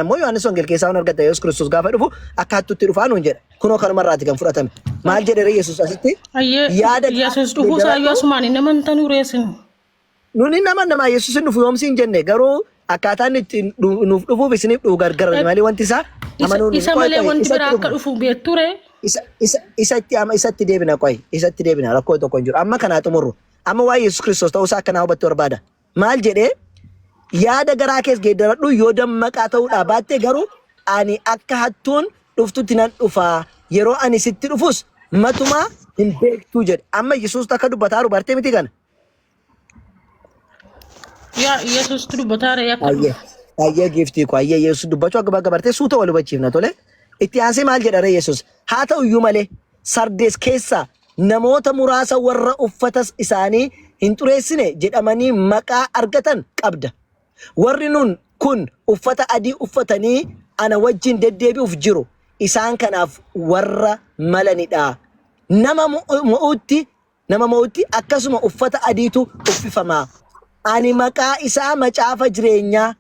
Namoo Yohaannis Wangel keessaa waan argata Yesuus Kiristoos gaafa dhufu akka hattuutti dhufaa nuun jedha. Kunoo kanumarraati kan fudhatame. Maal jedhe Yesuus asitti? Yaada Yesuus dhufu saayyoo asumaan inni amantan ureessin. Nuni nama Yesuus dhufu yoomsiin jenne garuu akkaataan itti nuuf dhufuuf isiniif dhufu gargar malee wanti isaa amanuun isa malee wanti biraa akka dhufu beekture. Isatti deebina qoy. Isatti deebina rakkoo tokko hin jiru. Amma kanaa xumurru. Amma waa Yesuus Kiristoos ta'uu isaa akkanaa hubachuu barbaada. Maal jedhee yaada garaa kees geeddaradhu yoo dammaqaa ta'uudha baattee garuu ani akka hattuun dhuftutti nan dhufaa yeroo ani sitti dhufus matumaa hin beektuu jedhe. Amma Yesuus akka dubbataa dubartee miti kana. Yesuus dubbataa reeyyaa. Ayyee giftii ko ayyee Yesuus dubbachuu akka gabartee suuta wal hubachiifna tole. Itti aansee maal jedha Yesuus? Haa ta'u iyyuu malee Sardees keessa namoota muraasa warra uffatas isaanii hin xureessine jedhamanii maqaa argatan qabda. Warri nun kun uffata adii uffatanii ana wajjin deddeebi'uuf jiru. Isaan kanaaf warra malanidha. Nama mo'utti akkasuma uffata adiitu uffifama. Ani maqaa isaa macaafa jireenyaa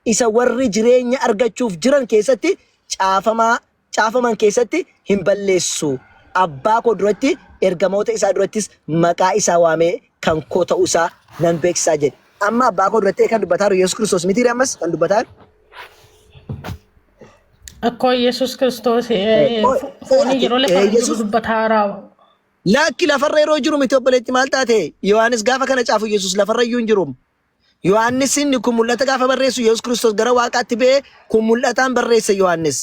isa warri jireenya argachuuf jiran keessatti caafaman keessatti hin balleessu. Abbaa koo duratti ergamoota isaa durattis maqaa isaa waamee kan koo ta'uu isaa nan beeksisaa jedhe. Amma abbaa koo duratti kan dubbataa jiru Yesuus Kiristoos miti ammas kan dubbataa Akkoo Yesuus Kiristoos foonii yeroo lafa dubbataa raawa. Lakki lafarra yeroo jiru miti obboleetti maal taate Yohaannis gaafa kana caafu Yesuus lafarra iyyuu hin jiru. Yohaannis inni kun mul'ata gaafa barreessu Yesuus Kiristoos gara waaqaatti ba'ee kun mul'ataan barreesse Yohaannis.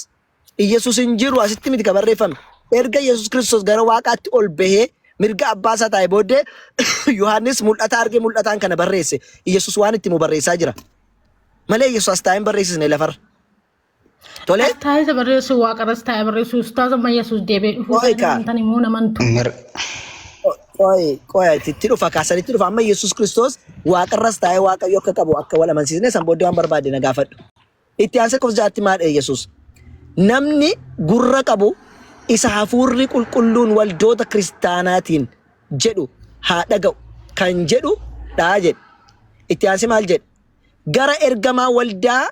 Yesuus hin jiru asitti miti ka barreeffame. Erga Yesuus Kiristoos gara waaqaatti ol bahee mirga abbaa isaa taa'e booddee Yohaannis mul'ata argee mul'ataan kana barreesse. Yesuus waan itti mu barreessaa jira. Malee Yesuus as taa'een barreessisne lafarra. Tole? Taa'ee barreessu waaqarras taa'ee barreessu ustaaza amma Yesuus deebee dhufu kan immoo namantu. Qoy itti dhufa kaasanitti dhufa amma Yesuus Kiristoos waaqarras taa'ee waaqayyo akka qabu akka wal amansiisne san booddee waan barbaade na gaafadhu. Itti aansee qof jaatti maadhe Yesuus. Namni gurra qabu isa hafuurri qulqulluun waldoota kiristaanaatiin jedhu haa dhaga'u kan jedhu dhaa jedhe. Itti aansee maal jedhe? Gara ergamaa waldaa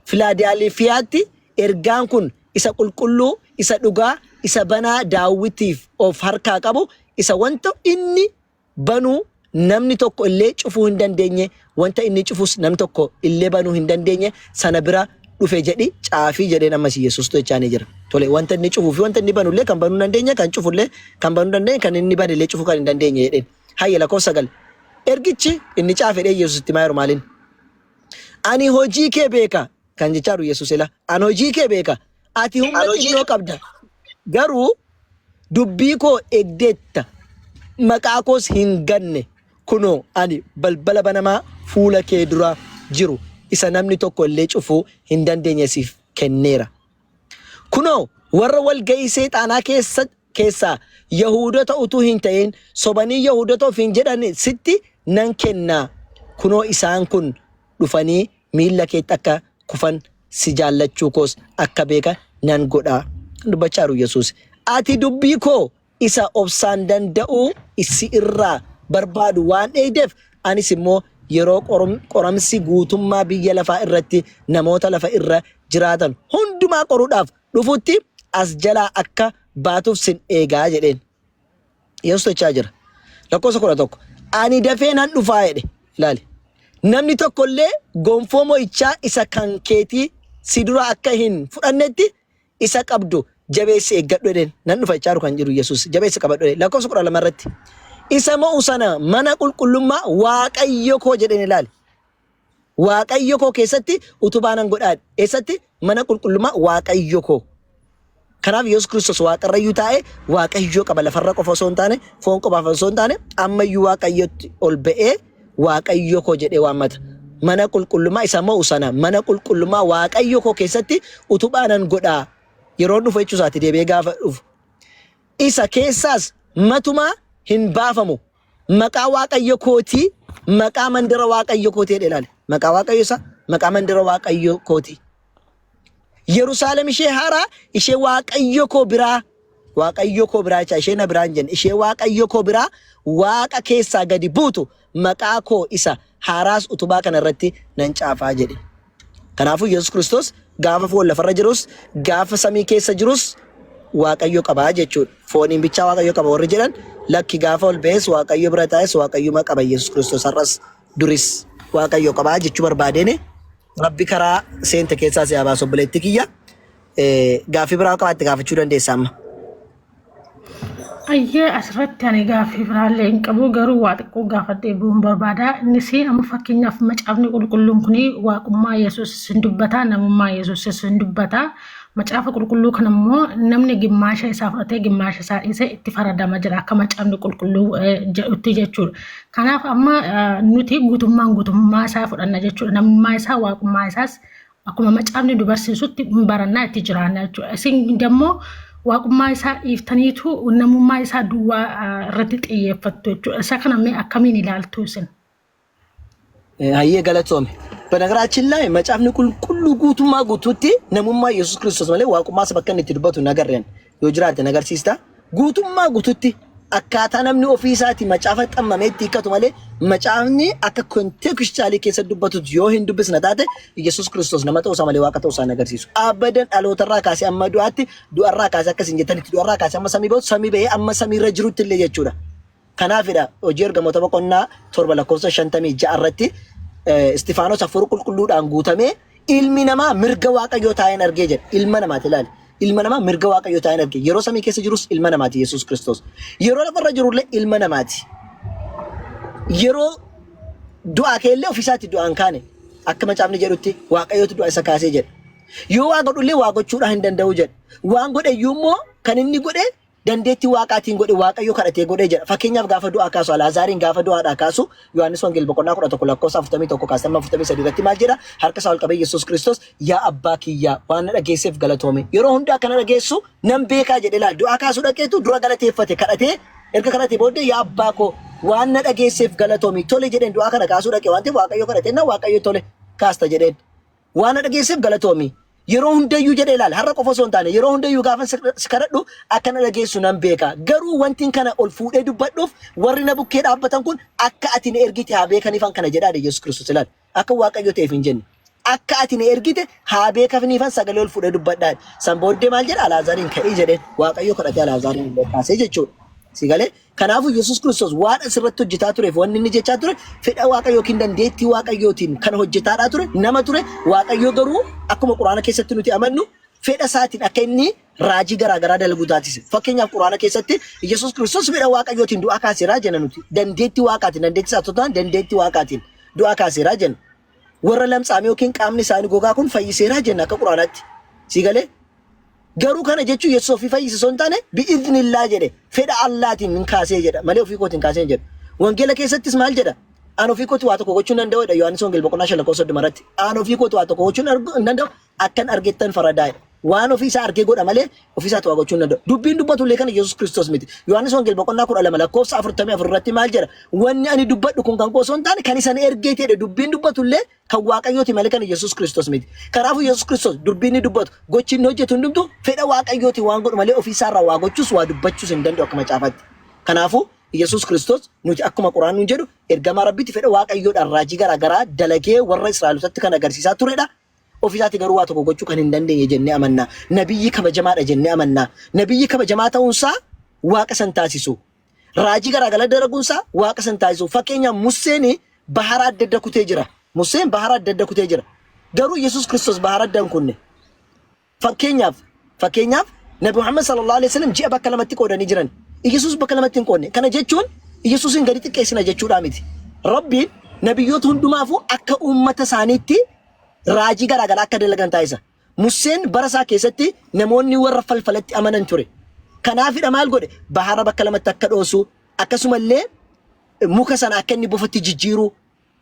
Filaadelifiyaatti ergaan kun isa qulqulluu, isa dhugaa, isa banaa Daawitiif of harkaa qabu, isa wanta inni banuu namni tokko illee cufuu hin dandeenye, wanta inni cufus namni tokko illee banuu hin dandeenye sana bira dhufe jedhi caafii jedhee namas Yesuus tochaanii jira. Tole wanta inni cufuu fi wanta inni banu illee kan banuu dandeenye, kan cufu illee kan banuu dandeenye, kan inni bane illee cufuu kan hin dandeenye jedheen. Hayya lakkoofsa 9. Ergichi inni caafedhee Yesuusitti maa yeroo maaliin? Ani hojii kee beeka kan jechaa jiru Yesuus ila. Ani hojii kee beeka. Ati humna xinnoo qabda. Garuu dubbii koo eegdeetta. Maqaa koos hin ganne. Kunoo ani balbala banamaa fuula kee dura jiru. Isa namni tokko illee cufuu hin dandeenye siif kenneera. Kunoo warra walga'ii seexaanaa keessaa Yahuudota utuu hin ta'in sobanii Yahuudota of hin jedhan sitti nan kennaa. Kunoo isaan kun dhufanii miilla keetti akka kufan si jaallachuu koos akka beeka nan godhaa. Dubbachaa jiru Yesuus. Ati dubbii koo isa obsaan danda'uu isi irraa barbaadu waan eegdeef anis immoo yeroo qoramsi guutummaa biyya lafaa irratti namoota lafa irra jiraatan hundumaa qoruudhaaf dhufutti as jalaa akka baatuuf sin eegaa jedheen. Yesuus tochaa jira. Lakkoofsa 11. Ani dafee nan dhufaa jedhe. Ilaali. Namni tokko illee gonfoo mo'ichaa isa kan keetii si dura akka hin fudhannetti isa qabdu jabeessi eeggadhu jedheen. Nan dhufa jechaa jiru kan jiru Yesuus jabeessi qabadhu jedheen. Lakkoofsa 12 irratti. Isa mo'u sana mana qulqullummaa Waaqayyo koo jedheen ilaali. Waaqayyo koo keessatti utubaa nan godhaa. Eessatti mana qulqullummaa Waaqayyo koo. Kanaaf Yesuus Kiristoos waaqarrayyuu taa'ee Waaqayyo qaba lafarra qofa osoo hin taane foon qofaaf osoo hin taane ammayyuu Waaqayyotti ol ba'ee Waaqayyo koo jedhee waammata. Mana qulqullummaa isa mo'u sana mana qulqullummaa Waaqayyo koo keessatti utubaa nan godhaa. Yeroo dhufu jechuu isaati deebi'ee gaafa dhufu. Isa keessaas matumaa hin baafamu. Maqaa Waaqayyo kootii, maqaa mandira Waaqayyo kootii jedhee ilaali. Maqaa Waaqayyo isa, maqaa mandira Waaqayyo kootii. Yerusaalem ishee haaraa, ishee Waaqayyo koo biraa jecha ishee na biraan jenne. Ishee Waaqayyo koo biraa Waaqa keessaa gadi buutu maqaa koo isa haaraas utubaa kana irratti nan caafaa jedhe. Kanaafuu Yesuus Kiristoos gaafa foon lafarra jirus gaafa samii keessa jirus Waaqayyo qaba jechuudha. Fooniin bichaa Waaqayyo qaba warri jedhan lakki gaafa ol ba'es Waaqayyo bira taa'es Waaqayyuma qaba Yesuus Kiristoos har'as duris Waaqayyo qaba jechuu barbaadeene Rabbi karaa seente keessaa si haa baasu obboleetti kiyya. Gaaffii biraa qabaatti gaafachuu dandeessa amma. Ayyee asirratti ani gaaffii biraallee hin qabu garuu waa xiqqoo gaafadhee bu'uun barbaada. Innis amma fakkeenyaaf macaafni qulqulluun kun waaqummaa Yesuus hin dubbata namummaa Yesuus hin dubbata. Macaafa qulqulluu kan immoo namni gimmaasha isaa fudhatee gimmaasha isaa dhiisee itti faradama jira akka macaafni qulqulluu jedhutti jechuudha. Kanaaf amma nuti guutummaa isaa fudhanna jechuudha. Namummaa isaa waaqummaa isaas akkuma macaafni dubarsiisutti barannaa itti jiraanna jechuudha. Isin immoo waaqummaa isaa dhiiftaniitu namummaa isaa duwwaa irratti xiyyeeffattu jechuudha. Isa kana mee akkamiin ilaaltu isin? Hayyee galatoome. በነገራችን ላይ መጽሐፍን ሁሉ ጉቱማ ጉቱቲ ነሙማ ኢየሱስ ክርስቶስ ማለት ዋቁማ ሰበከን ትድበቱ ነገርን የጅራት ነገር ሲስታ ጉቱማ ጉቱቲ አካታ ነምኒ ኦፊሳቲ መጽሐፈ ጠመመት ይከቱ ማለት መጽሐፍኒ አከ ኮንቴክስቹአሊ ከሰዱበቱ ዮሂን ዱብስ ነታተ ኢየሱስ ክርስቶስ ነመጠው ሰማለ ዋቀተው ሳ ነገር ሲሱ አበደን አሎተራ ካሲ አመዱአቲ ዱአራ ካሲ አከሲንጀተን ዱአራ ካሲ አመሰሚ ቦት ሰሚ በይ አመሰሚ ረጅሩት ለየቹዳ ከናፊዳ ኦጀር ገሞተ በቆና ቶርበላ ኮሰ ሸንተሚ ጃአረቲ Istifaanos afur qulqulluudhaan guutame ilmi namaa mirga waaqayyoo taa'een argee jedha. Ilma namaati ilaali. Ilma namaa mirga waaqayyoo taa'een argee. Yeroo samii keessa jirus ilma namaati Yesuus Kiristoos. Yeroo lafarra jirullee ilma namaati. Yeroo du'aa keellee ofiisaatti du'aan kaane akka macaafni jedhutti waaqayyootu du'a isa kaasee jedha. Yoo waa godhullee waa gochuudhaan hin danda'u jedha. Waan godhe iyyuummoo kan inni godhe dandeetti waaqaatiin godhe waaqayyo kadhatee godhe jedha. Fakkeenyaaf gaafa du'aa kaasu Alaazaariin gaafa du'aadhaa kaasu Yohaannis Wangeelii boqonnaa 11 lakkoofsa 41 kaasama 43 irratti maal jedha? Harka isaa ol qabee Yesuus Kiristoos yaa abbaa kiyyaa waan dhageesseef galatoome. Yeroo hundaa kana dhageessu nan beekaa jedhe laal du'aa kaasu dhaqeetu dura galateeffate kadhatee erga kadhatee booddee yaa abbaa koo waan dhageesseef galatoome tole jedheen du'aa kana kaasuu dhaqee waan ta'eef waaqayyo kadhatee na waaqayyo tole kaasta jedheen waan dhageesseef galatoome. Yeroo hundayyuu jedhee ilaala har'a qofa osoo hin taane yeroo hundayyuu gaafa si kadhadhu akkana dhageessu nan beeka garuu wanti kana ol fuudhee dubbadhuuf warri na bukkee dhaabbatan kun akka ati na ergite haa beekaniifan kana jedhaadha Yesuus Kiristoos ilaala akka waaqayyo ta'eef hin jenne akka ati na ergite haa beekaniifan sagalee ol fuudhee dubbadhaadha san booddee maal jedha Alaazaariin ka'ee jedheen waaqayyo kadhatee Alaazaariin kaasee jechuudha sigalee kanaafu Yesuus Kiristoos waan asirratti hojjetaa tureef wanni inni jechaa ture fedha waaqayyo yookiin dandeettii waaqayyootiin kan hojjetaadhaa ture nama ture waaqayyo garuu akkuma quraana keessatti nuti amannu fedha isaatiin akka inni raajii garaagaraa dalaguu taasise. Fakkeenyaaf quraana keessatti Yesuus Kiristoos fedha waaqayyootiin du'aa kaaseeraa jenna nuti dandeettii waaqaatiin dandeettii isaatotaan dandeettii waaqaatiin du'aa kaaseeraa jenna. Warra lamxaame yookiin qaamni isaanii gogaa kun fayyiseeraa jenna akka quraanaatti. Sigalee garuu kana jechuun Yesuus ofii fayyisisoo hin taane bi'idnillaa jedhe fedha Allaatiin hin kaasee jedha malee ofii kootiin kaasee jedha. Wangeela keessattis maal jedha? Aan ofii kootii waa tokko gochuun danda'udha Yohaannis Wangeelii boqonnaa 5:30 irratti. Aan ofii kootii waa tokko gochuun hin danda'u akkan argettan faradaa'edha. Waan ofii isaa argee godha malee ofii isaa waa gochuun danda'u. Dubbiin dubbatullee kana Yesuus Kiristoos miti. Yohaannis Wangeelii boqonnaa 12 lakkoofsa 44 irratti maal jedha? Wanni ani dubbadhu kun kan koo osoo hin taane kan isa ergee ta'edha. Dubbiin dubbatullee kan waaqayyooti malee kan Yesuus Kiristoos miti. Kanaafuu Yesuus Kiristoos dubbiin dubbatu gochi inni hojjetu hundumtu fedha waaqayyooti waan godhu malee ofii isaa irraa waa gochuus waa dubbachuus hin danda'u akka macaafaatti. Kanaafuu Yesuus Kiristoos nuti akkuma quraan nuun jedhu ergamaa rabbitti fedha waaqayyoodhaan raajii garaagaraa dalagee warra Israa'elootatti kan agarsiisaa turedha. Ofiisaatti garuu waa tokko gochuu kan hin dandeenye jennee amanna. Nabiyyi kabajamaadha jennee amanna. Nabiyyi kabajamaa ta'uunsaa waaqa san taasisu. Raajii garaagaraa dalaguunsaa waaqa san taasisu. Fakkeenyaaf Museen bahara adda adda kutee jira. Museen bahara adda adda kutee jira. Garuu Yesuus Kiristoos bahara adda hin kunne. Fakkeenyaaf Nabi Muhammad sallallahu alaihi wasallam ji'a bakka lamatti qoodanii jiran. Yesuus bakka lamatti hin qoodne. Kana jechuun Yesuusin gadi xiqqeessina jechuudha miti. Rabbiin nabiyyoota hundumaafuu akka uummata isaaniitti raajii garaagaraa akka dalagan taasisa. Museen bara isaa keessatti namoonni warra falfalatti amanan ture. Kanaafidha maal godhe? Bahara bakka lamatti akka dhoosu akkasumallee muka sana akka inni bofatti jijjiiru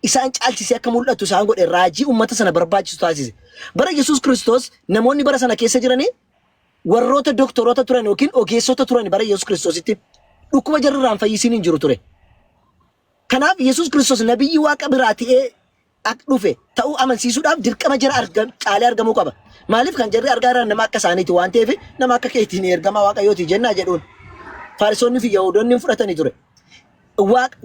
isaan caalchisee akka mul'atu isaan godhe raajii uummata sana barbaachisu taasise. Bara Yesuus Kiristoos namoonni bara sana keessa jiranii warroota doktoroota turan yookiin ogeessota turan bara Yesuus Kiristoositti dhukkuba jarrirraan fayyisiin hin jiru ture. Kanaaf Yesuus Kiristoos nabiyyi waaqa biraa ta'ee akka dhufe ta'uu amansiisuudhaaf dirqama jara caalee argamuu qaba. Maaliif kan jarri argaa jiran nama akka isaaniiti waan ta'eef nama akka keetiin ergamaa waaqayyooti jennaa jedhuun. Fariisonni fi Yahudoonni fudhatanii ture.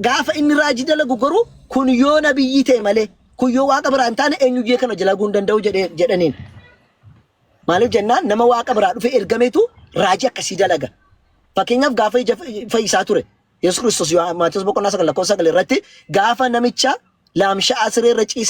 Gaafa inni raajii dalagu garuu kun yoo nabiyyi ta'e malee kuyyoo waaqa biraa hin taane eenyuyyee kana jalaa guun danda'u jedhaniin. Maaliif jennaan nama waaqa biraa dhufe ergameetu raajii akkasii dalaga. Fakkeenyaaf gaafa ija fayyisaa ture. Yesuus Kiristoos Maatiyus boqonnaa 9 lakkoofsa 9 irratti gaafa namicha laamshaa'aa siree irra ciisa